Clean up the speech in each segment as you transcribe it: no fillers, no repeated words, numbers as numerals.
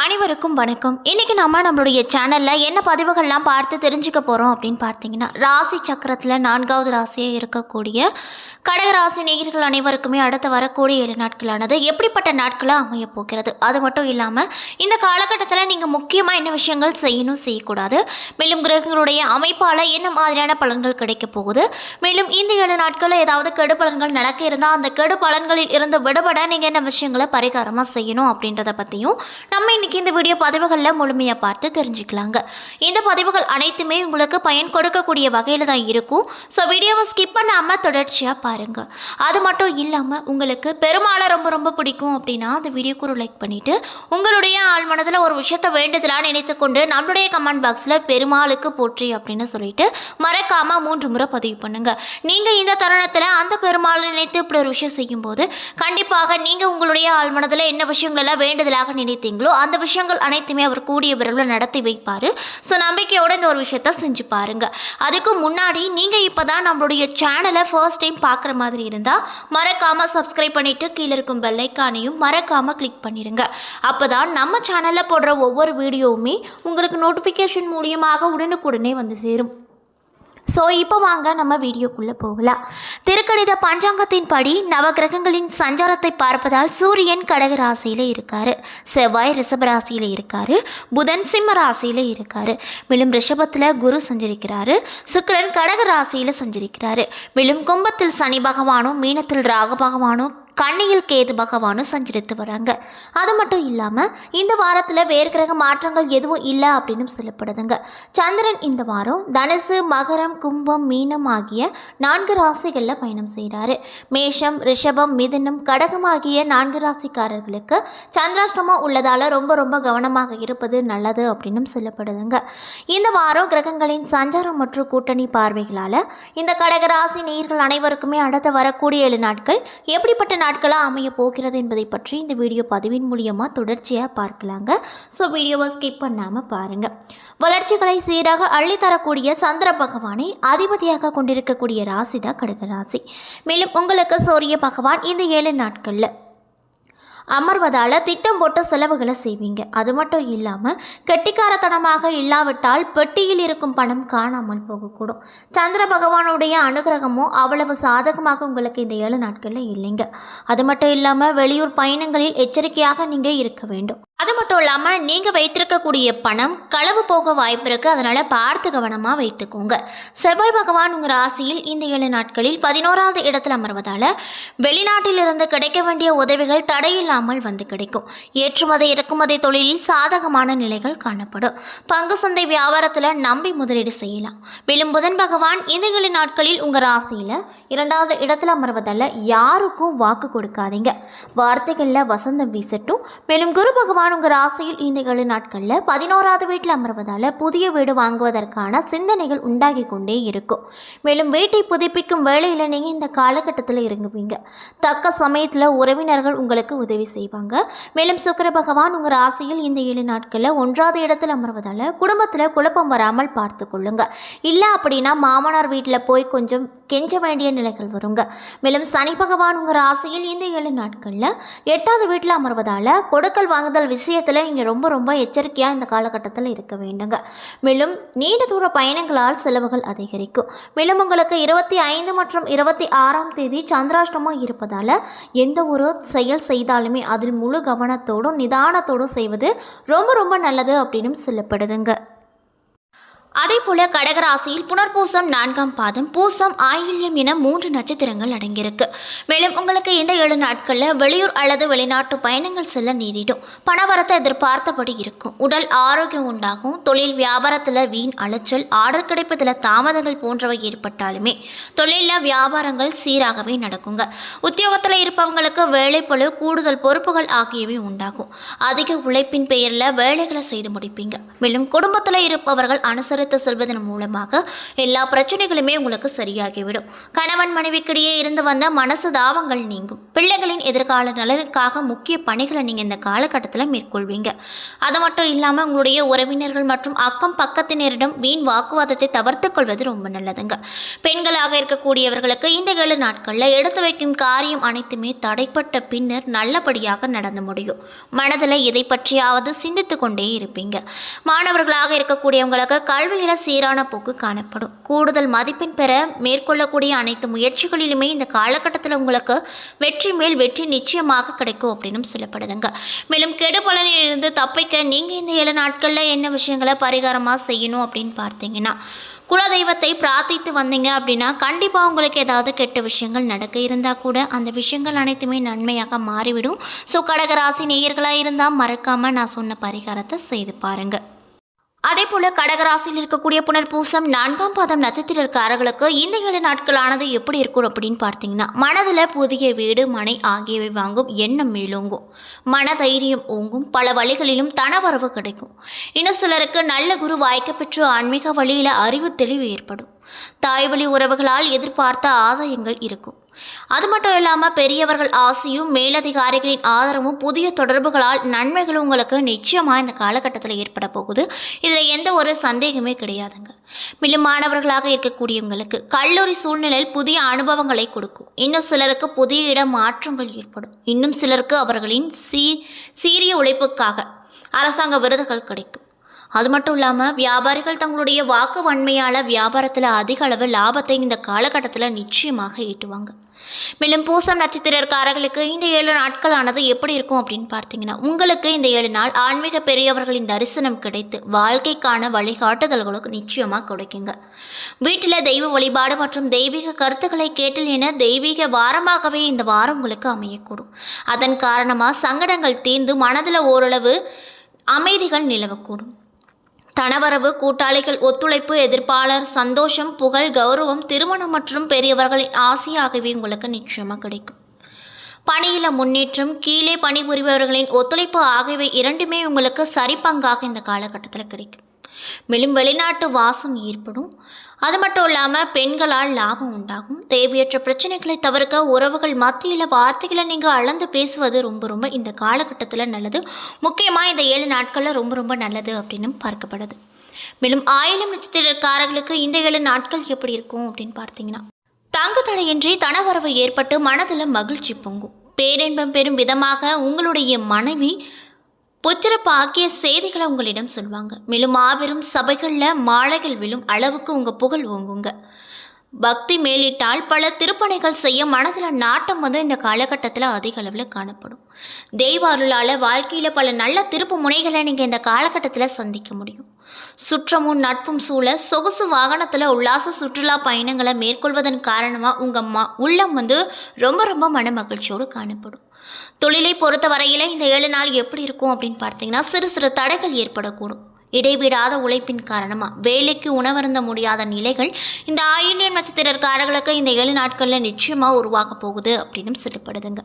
அனைவருக்கும் வணக்கம். இன்னைக்கு நம்மளுடைய சேனல்ல என்ன பதிவுகள்லாம் பார்த்து தெரிஞ்சுக்க போறோம் அப்படின்னு பார்த்தீங்கன்னா, ராசி சக்கரத்தில் 4வது ராசியாக இருக்கக்கூடிய கடகராசி நேயர்கள் அனைவருக்குமே அடுத்து வரக்கூடிய 7 நாட்களானது எப்படிப்பட்ட நாட்களாக அமைய போகிறது. அது மட்டும் இல்லாமல் இந்த காலகட்டத்தில் நீங்கள் முக்கியமாக என்ன விஷயங்கள் செய்யணும் செய்யக்கூடாது, மேலும் கிரகங்களுடைய அமைப்பால் என்ன மாதிரியான பலன்கள் கிடைக்க போகுது, மேலும் இந்த 7 நாட்களில் ஏதாவது கெடு பலன்கள் நடக்க இருந்தால் அந்த கெடு பலன்களில் இருந்து விடுபட நீங்கள் என்ன விஷயங்களை பரிகாரமாக செய்யணும் அப்படின்றத பற்றியும் நம்ம இன்னைக்கு இந்த வீடியோ பதிவுகளில் முழுமையாக பார்த்து தெரிஞ்சுக்கலாங்க. இந்த பதிவுகள் அனைத்துமே உங்களுக்கு பயன் கொடுக்கக்கூடிய வகையில் தான் இருக்கும். ஸோ வீடியோவை ஸ்கிப் பண்ணாமல் தொடர்ச்சியாக பாருங்கள். அது மட்டும் இல்லாமல் உங்களுக்கு பெருமாளை ரொம்ப ரொம்ப பிடிக்கும் அப்படின்னா அந்த வீடியோக்கு ஒரு லைக் பண்ணிவிட்டு உங்களுடைய ஆள் மனதில் ஒரு விஷயத்தை வேண்டுதலாக நினைத்து கொண்டு நம்மளுடைய கமெண்ட் பாக்ஸில் பெருமாளுக்கு போற்றி அப்படின்னு சொல்லிட்டு மறக்காமல் 3 முறை பதிவு பண்ணுங்கள். நீங்கள் இந்த தருணத்தில் அந்த பெருமாளை நினைத்து இப்படி ஒரு விஷயம் செய்யும்போது கண்டிப்பாக நீங்கள் உங்களுடைய ஆள் மனதில் என்ன விஷயங்களெல்லாம் வேண்டுதலாக நினைத்தீங்களோ அந்த விஷயங்கள் அனைத்துமே அவர் கூடிய விரைவில் நடத்தி வைப்பார். ஸோ நம்பிக்கையோடு இந்த ஒரு விஷயத்த செஞ்சு பாருங்கள். அதுக்கு முன்னாடி நீங்கள் இப்போ தான் நம்மளுடைய சேனலை ஃபர்ஸ்ட் டைம் பார்க்குற மாதிரி இருந்தால் மறக்காமல் சப்ஸ்கிரைப் பண்ணிவிட்டு கீழே இருக்கும் பெல் ஐக்கானையும் மறக்காமல் கிளிக் பண்ணிடுங்க. அப்போ தான் நம்ம சேனலில் போடுற ஒவ்வொரு வீடியோவுமே உங்களுக்கு நோட்டிஃபிகேஷன் மூலியமாக உடனுக்குடனே வந்து சேரும். ஸோ இப்போ வாங்க நம்ம வீடியோக்குள்ளே போகலாம். திருக்கணித பஞ்சாங்கத்தின் படி நவகிரகங்களின் சஞ்சாரத்தை பார்ப்பதால் சூரியன் கடக ராசியில் இருக்கார், செவ்வாய் ரிஷப ராசியில் இருக்கார், புதன் சிம்ம ராசியில் இருக்கார், மேலும் ரிஷபத்தில் குரு சஞ்சரிக்கிறாரு, சுக்கிரன் கடக ராசியில் சஞ்சரிக்கிறாரு, மேலும் கும்பத்தில் சனி பகவானும் மீனத்தில் ராகு பகவானும் கன்னியில் கேது பகவானும் சஞ்சரித்து வராங்க. அது மட்டும் இல்லாமல் இந்த வாரத்தில் வேறு கிரக மாற்றங்கள் எதுவும் இல்லை அப்படின்னு சொல்லப்படுதுங்க. சந்திரன் இந்த வாரம் தனுசு, மகரம், கும்பம், மீனம் ஆகிய 4 ராசிகளில் பயணம் செய்கிறாரு. மேஷம், ரிஷபம், மிதுனம், கடகம் ஆகிய 4 ராசிக்காரர்களுக்கு சந்திராஷ்டமம் உள்ளதால் ரொம்ப ரொம்ப கவனமாக இருப்பது நல்லது அப்படின்னு சொல்லப்படுதுங்க. இந்த வாரம் கிரகங்களின் சஞ்சாரம் மற்றும் கூட்டணி பார்வைகளால் இந்த கடகராசி நேயர்கள் அனைவருக்குமே அடுத்து வரக்கூடிய 7 நாட்கள் எப்படிப்பட்ட நாட்களாக அமைய போகிறது என்பதை பற்றி இந்த வீடியோ பதிவின் மூலியமாக தொடர்ச்சியாக பார்க்கலாங்க. ஸோ வீடியோவை ஸ்கிப் பண்ணாமல் பாருங்கள். வளர்ச்சிகளை சீராக அள்ளித்தரக்கூடிய சந்திர பகவானை அதிபதியாக கொண்டிருக்கக்கூடிய ராசி தான் கடகராசி. மேலும் உங்களுக்கு சூரிய பகவான் இந்த 7 நாட்களில் அமர்வதால் திட்டம் போட்ட செலவுகளை செய்வீங்க. அது மட்டும் இல்லாமல் கெட்டிக்காரத்தனமாக இல்லாவிட்டால் பெட்டியில் இருக்கும் பணம் காணாமல் போகக்கூடும். சந்திர பகவானுடைய அனுகிரகமும் அவ்வளவு சாதகமாக உங்களுக்கு இந்த 7 நாட்களில் இல்லைங்க. அது மட்டும் இல்லாமல் வெளியூர் பயணங்களில் எச்சரிக்கையாக நீங்கள் இருக்க வேண்டும். அது மட்டும் இல்லாமல் நீங்கள் வைத்திருக்கக்கூடிய பணம் களவு போக வாய்ப்பு இருக்குது, அதனால் பார்த்து கவனமாக வைத்துக்கோங்க. செவ்வாய் பகவான் உங்கள் ராசியில் இந்த 7 நாட்களில் 11வது இடத்தில் அமர்வதால் வெளிநாட்டிலிருந்து கிடைக்க வேண்டிய உதவிகள் தடையில்லாமல் வந்து கிடைக்கும். ஏற்றுமதி இறக்குமதி தொழிலில் சாதகமான நிலைகள் காணப்படும். பங்கு சந்தை வியாபாரத்தில் நம்பி முதலீடு செய்யலாம். மேலும் புதன் பகவான் இந்த 7 நாட்களில் உங்கள் ராசியில் 2வது இடத்தில் அமர்வதால் யாருக்கும் வாக்கு கொடுக்காதீங்க. வார்த்தைகளில் வசந்தம் வீசட்டும். மேலும் குரு பகவான் உங்கள் ராசியில் இந்த 7 நாட்களில் 11வது வீட்டில் அமர்வதால் புதிய வீடு வாங்குவதற்கான சிந்தனைகள் உண்டாகி கொண்டே இருக்கும். மேலும் வீட்டை புதுப்பிக்கும் வேலையில் நீங்கள் இந்த காலகட்டத்தில் இறங்குவீங்க. தக்க சமயத்தில் உறவினர்கள் உங்களுக்கு உதவி செய்வாங்க. மேலும் சுக்கிர பகவான் உங்கள் ராசியில் இந்த 7 நாட்களில் 1வது இடத்தில் அமர்வதால் குடும்பத்தில் குழப்பம் வராமல் பார்த்து கொள்ளுங்க. இல்லை அப்படின்னா மாமனார் வீட்டில் போய் கொஞ்சம் கெஞ்ச வேண்டிய நிலைகள் வருங்க. மேலும் சனி பகவான் உங்கள் ராசியில் இந்த 7 நாட்களில் 8வது வீட்டில் அமர்வதால் கொடுக்கல் வாங்குதல் விஷயத்தில் நீங்கள் ரொம்ப ரொம்ப எச்சரிக்கையாக இந்த காலகட்டத்தில் இருக்க வேண்டுங்க. மேலும் நீண்ட தூர பயணங்களால் செலவுகள் அதிகரிக்கும். மேலும் உங்களுக்கு 25 மற்றும் 26ஆம் தேதி சந்திராஷ்டமம் இருப்பதால் எந்த ஒரு செயல் செய்தாலுமே அதில் முழு கவனத்தோடும் நிதானத்தோடும் செய்வது ரொம்ப ரொம்ப நல்லது அப்படின்னு சொல்லப்படுதுங்க. அதே போல கடகராசியில் புனர்பூசம் 4ஆம் பாதம், பூசம், ஆயில்யம் என 3 நட்சத்திரங்கள் அடங்கியிருக்கு. மேலும் உங்களுக்கு இந்த 7 நாட்களில் வெளியூர் அல்லது வெளிநாட்டு பயணங்கள் செல்ல நேரிடும். பணவரத்தை எதிர்பார்த்தபடி இருக்கும். உடல் ஆரோக்கியம் உண்டாகும். தொழில் வியாபாரத்தில் வீண் அலைச்சல், ஆர்டர் கிடைப்பதில் தாமதங்கள் போன்றவை ஏற்பட்டாலுமே தொழிலில் வியாபாரங்கள் சீராகவே நடக்குங்க. உத்தியோகத்தில் இருப்பவங்களுக்கு வேலைப்பளு, கூடுதல் பொறுப்புகள் ஆகியவை உண்டாகும். அதிக உழைப்பின் பெயரில் வேலைகளை செய்து முடிப்பீங்க. மேலும் குடும்பத்தில் இருப்பவர்கள் அனுசரித்து அனுசரித்து செல்வதன் மூலமாக எல்லா பிரச்சனைகளுமே உங்களுக்கு சரியாகிவிடும். கணவன் மனைவிக்கிடையே இருந்து வந்த மனசு தாபங்கள் நீங்கும். பிள்ளைகளின் எதிர்கால நலனுக்காக முக்கிய பணிகளை நீங்கள் இந்த காலகட்டத்தில் மேற்கொள்வீங்க. அது மட்டும் இல்லாமல் உங்களுடைய உறவினர்கள் மற்றும் அக்கம் பக்கத்தினரிடம் வீண் வாக்குவாதத்தை தவிர்த்து கொள்வது ரொம்ப நல்லதுங்க. பெண்களாக இருக்கக்கூடியவர்களுக்கு இந்த 7 நாட்களில் எடுத்து வைக்கும் காரியம் அனைத்துமே தடைப்பட்ட பின்னர் நல்லபடியாக நடந்து முடியும். மனதில் எதை பற்றியாவது சிந்தித்து கொண்டே இருப்பீங்க. மாணவர்களாக இருக்கக்கூடியவங்களுக்கு கல்வியில சீரான போக்கு காணப்படும். கூடுதல் மதிப்பெண் பெற மேற்கொள்ளக்கூடிய அனைத்து முயற்சிகளிலுமே இந்த காலகட்டத்தில் உங்களுக்கு வெற்றி மேல் வெற்றி நிச்சயமாக கிடைக்கும் அப்படின்னு சொல்லப்படுதுங்க. மேலும் கெடு பலனிலிருந்து தப்பிக்க நீங்கள் இந்த 7 நாட்களில் என்ன விஷயங்களை பரிகாரமாக செய்யணும் அப்படின்னு பார்த்தீங்கன்னா, குலதெய்வத்தை பிரார்த்தித்து வந்தீங்க அப்படின்னா கண்டிப்பாக உங்களுக்கு ஏதாவது கெட்ட விஷயங்கள் நடக்க இருந்தால் கூட அந்த விஷயங்கள் அனைத்துமே நன்மையாக மாறிவிடும். ஸோ கடகராசி நேயர்களாக இருந்தால் மறக்காமல் நான் சொன்ன பரிகாரத்தை செய்து பாருங்கள். அதே போல் கடகராசியில் இருக்கக்கூடிய புனர்பூசம் 4ஆம் பாதம் நட்சத்திரக்காரர்களுக்கு இந்த 7 நாட்களானது எப்படி இருக்கும் அப்படின்னு பார்த்தீங்கன்னா, மனதில் புதிய வீடு மனை ஆகியவை வாங்கும் எண்ணம் மேலோங்கும். மன தைரியம் ஓங்கும். பல வழிகளிலும் தனவரவு கிடைக்கும். இன்னும் சிலருக்கு நல்ல குரு வாய்க்க பெற்று ஆன்மீக வழியில் அறிவு தெளிவு ஏற்படும். தாய்வழி உறவுகளால் எதிர்பார்த்த ஆதாயங்கள் இருக்கும். அது மட்டும் இல்லாமல் பெரியவர்கள் ஆசையும் மேலதிகாரிகளின் ஆதரவும் புதிய தொடர்புகளால் நன்மைகளும் உங்களுக்கு நிச்சயமாக இந்த காலகட்டத்தில் ஏற்பட போகுது. இதில் எந்த ஒரு சந்தேகமே கிடையாதுங்க. மேலும் மாணவர்களாக இருக்கக்கூடியவங்களுக்கு கல்லூரி சூழ்நிலையில் புதிய அனுபவங்களை கொடுக்கும். இன்னும் சிலருக்கு புதிய இட மாற்றங்கள் ஏற்படும். இன்னும் சிலருக்கு அவர்களின் சீரிய உழைப்புக்காக அரசாங்க விருதுகள் கிடைக்கும். அது மட்டும் இல்லாமல் வியாபாரிகள் தங்களுடைய வாக்கு வன்மையால் வியாபாரத்தில் அதிக அளவு லாபத்தை இந்த காலகட்டத்தில் நிச்சயமாக ஈட்டுவாங்க. மேலும் பூசம் நட்சத்திரக்காரர்களுக்கு இந்த 7 நாட்களானது எப்படி இருக்கும் அப்படின்னு பார்த்தீங்கன்னா, உங்களுக்கு இந்த 7 நாள் ஆன்மீக பெரியவர்களின் தரிசனம் கிடைத்து வாழ்க்கைக்கான வழிகாட்டுதல்களுக்கு நிச்சயமாக கிடைக்குங்க. வீட்டில் தெய்வ வழிபாடு மற்றும் தெய்வீக கருத்துக்களை கேட்டல் என தெய்வீக வாரமாகவே இந்த வாரம் உங்களுக்கு அமையக்கூடும். அதன் காரணமாக சங்கடங்கள் தீர்ந்து மனதில் ஓரளவு அமைதிகள் நிலவக்கூடும். தனவரவு, கூட்டாளிகள் ஒத்துழைப்பு, எதிர்ப்பாளர் சந்தோஷம், புகழ், கௌரவம், திருமணம் மற்றும் பெரியவர்களின் ஆசை ஆகியவை உங்களுக்கு நிச்சயமாக கிடைக்கும். பணியில முன்னேற்றம், கீழே பணிபுரிபவர்களின் ஒத்துழைப்பு ஆகியவை இரண்டுமே உங்களுக்கு சரிபங்காக இந்த காலகட்டத்தில் கிடைக்கும். மேலும் வெளிநாட்டு வாசம் ஏற்படும். அது மட்டும் இல்லாமல் பெண்களால் லாபம் உண்டாகும். தேவையற்ற பிரச்சனைகளை தவிர்க்க உறவுகள் மத்தியில் வார்த்தைகளை நீங்கள் அளந்து பேசுவது ரொம்ப இந்த காலகட்டத்தில் நல்லது. முக்கியமாக இந்த 7 நாட்களில் ரொம்ப நல்லது அப்படின்னு பார்க்கப்படுது. மேலும் ஆயிலம் நட்சத்திரக்காரர்களுக்கு இந்த 7 நாட்கள் எப்படி இருக்கும் அப்படின்னு பார்த்தீங்கன்னா, தங்கு தடையின்றி தனவரவு ஏற்பட்டு மனதில் மகிழ்ச்சி பொங்கும். பேரின்பம் பெறும் விதமாக உங்களுடைய மனைவி புத்திர பாக்கிய செய்திகளை உங்களிடம் சொல்லுவாங்க. மேலும் மாபெரும் சபைகளில் மாலைகள் விழும் அளவுக்கு உங்கள் புகழ் ஓங்குங்க. பக்தி மேலிட்டால் பல திருப்பணிகள் செய்ய மனதில் நாட்டம் இந்த காலகட்டத்தில் அதிக அளவில் காணப்படும். தெய்வ அருளால் வாழ்க்கையில் பல நல்ல திருப்பு முனைகளை நீங்கள் இந்த காலகட்டத்தில் சந்திக்க முடியும். சுற்றமும் நட்பும் சூழ சொகுசு வாகனத்தில் உல்லாச சுற்றுலா பயணங்களை மேற்கொள்வதன் காரணமாக உங்கள் உள்ளம் ரொம்ப மன மகிழ்ச்சியோடு காணப்படும். தொழிலை பொறுத்த வரையில் இந்த 7 நாள் எப்படி இருக்கும் அப்படின்னு பார்த்தீங்கன்னா, சிறு தடைகள் ஏற்படக்கூடும். இடைவிடாத உழைப்பின் காரணமாக வேலைக்கு உணவருந்த முடியாத நிலைகள் இந்த ஆயில்யம் நட்சத்திரக்காரர்களுக்கு இந்த 7 நாட்களில் நிச்சயமாக உருவாக போகுது அப்படின்னு சொல்லப்படுதுங்க.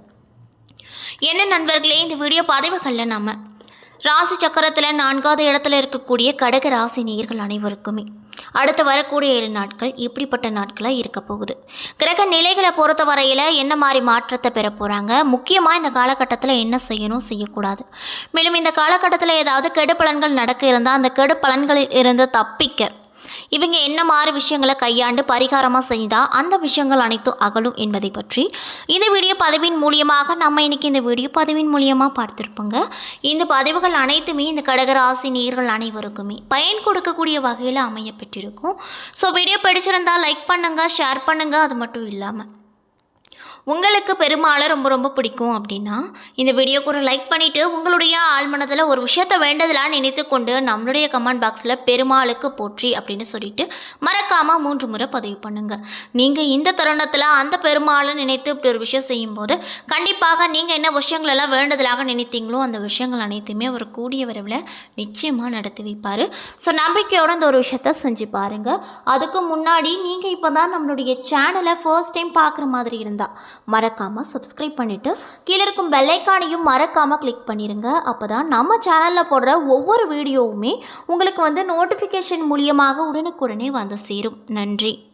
என்ன நண்பர்களே, இந்த வீடியோ பதிவுகளில் நாம் ராசி சக்கரத்தில் 4வது இடத்துல இருக்கக்கூடிய கடக ராசி நேயர்கள் அனைவருக்குமே அடுத்து வரக்கூடிய 7 நாட்கள் இப்படிப்பட்ட நாட்களாக இருக்க போகுது. கிரக நிலைகளை பொறுத்த வரையில் என்ன மாதிரி மாற்றத்தை பெற போகிறாங்க, முக்கியமாக இந்த காலகட்டத்தில் என்ன செய்யணும் செய்யக்கூடாது, மேலும் இந்த காலகட்டத்தில் ஏதாவது கெடு பலன்கள் நடக்க இருந்தால் அந்த கெடு பலன்களில் இருந்து தப்பிக்க இவங்க என்ன மாதிரி விஷயங்களை கையாண்டு பரிகாரமாக செய்தால் அந்த விஷயங்கள் அனைத்தும் அகலும் என்பதை பற்றி இந்த வீடியோ பதிவின் மூலியமாக நம்ம இன்றைக்கி இந்த வீடியோ பதிவின் மூலியமாக பார்த்துருப்போங்க. இந்த பதிவுகள் அனைத்துமே இந்த கடகராசி நேயர்கள் அனைவருக்குமே பயன் கொடுக்கக்கூடிய வகையில் அமைய பெற்றிருக்கும். ஸோ வீடியோ பிடிச்சிருந்தால் லைக் பண்ணுங்கள், ஷேர் பண்ணுங்கள். அது மட்டும் இல்லாமல் உங்களுக்கு பெருமாளை ரொம்ப பிடிக்கும் அப்படின்னா இந்த வீடியோக்கு ஒரு லைக் பண்ணிவிட்டு உங்களுடைய ஆழ்மனதில் ஒரு விஷயத்தை வேண்டதெல்லாம் நினைத்து கொண்டு நம்மளுடைய கமெண்ட் பாக்ஸில் பெருமாளுக்கு போற்றி அப்படின்னு சொல்லிட்டு மறக்காமல் 3 முறை பதிவு பண்ணுங்கள். நீங்கள் இந்த தருணத்தில் அந்த பெருமாளை நினைத்து இப்படி ஒரு விஷயம் செய்யும்போது கண்டிப்பாக நீங்கள் என்ன விஷயங்களெல்லாம் வேண்டதலாக நினைத்தீங்களோ அந்த விஷயங்கள் அனைத்துமே அவர் கூடிய விரைவில் நிச்சயமாக நடத்தி வைப்பார். ஸோ நம்பிக்கையோடு அந்த ஒரு விஷயத்தை செஞ்சு பாருங்கள். அதுக்கு முன்னாடி நீங்கள் இப்போ தான் நம்மளுடைய சேனலை ஃபர்ஸ்ட் டைம் பார்க்குற மாதிரி இருந்தால் மறக்காமல் சப்ஸ்கிரைப் பண்ணிவிட்டு கீழே இருக்கும் பெல் ஐக்கானையும் மறக்காமல் கிளிக் பண்ணிடுங்க. அப்போ தான் நம்ம சேனலில் போடுற ஒவ்வொரு வீடியோவுமே உங்களுக்கு நோட்டிஃபிகேஷன் மூலியமாக உடனுக்குடனே வந்து சேரும். நன்றி.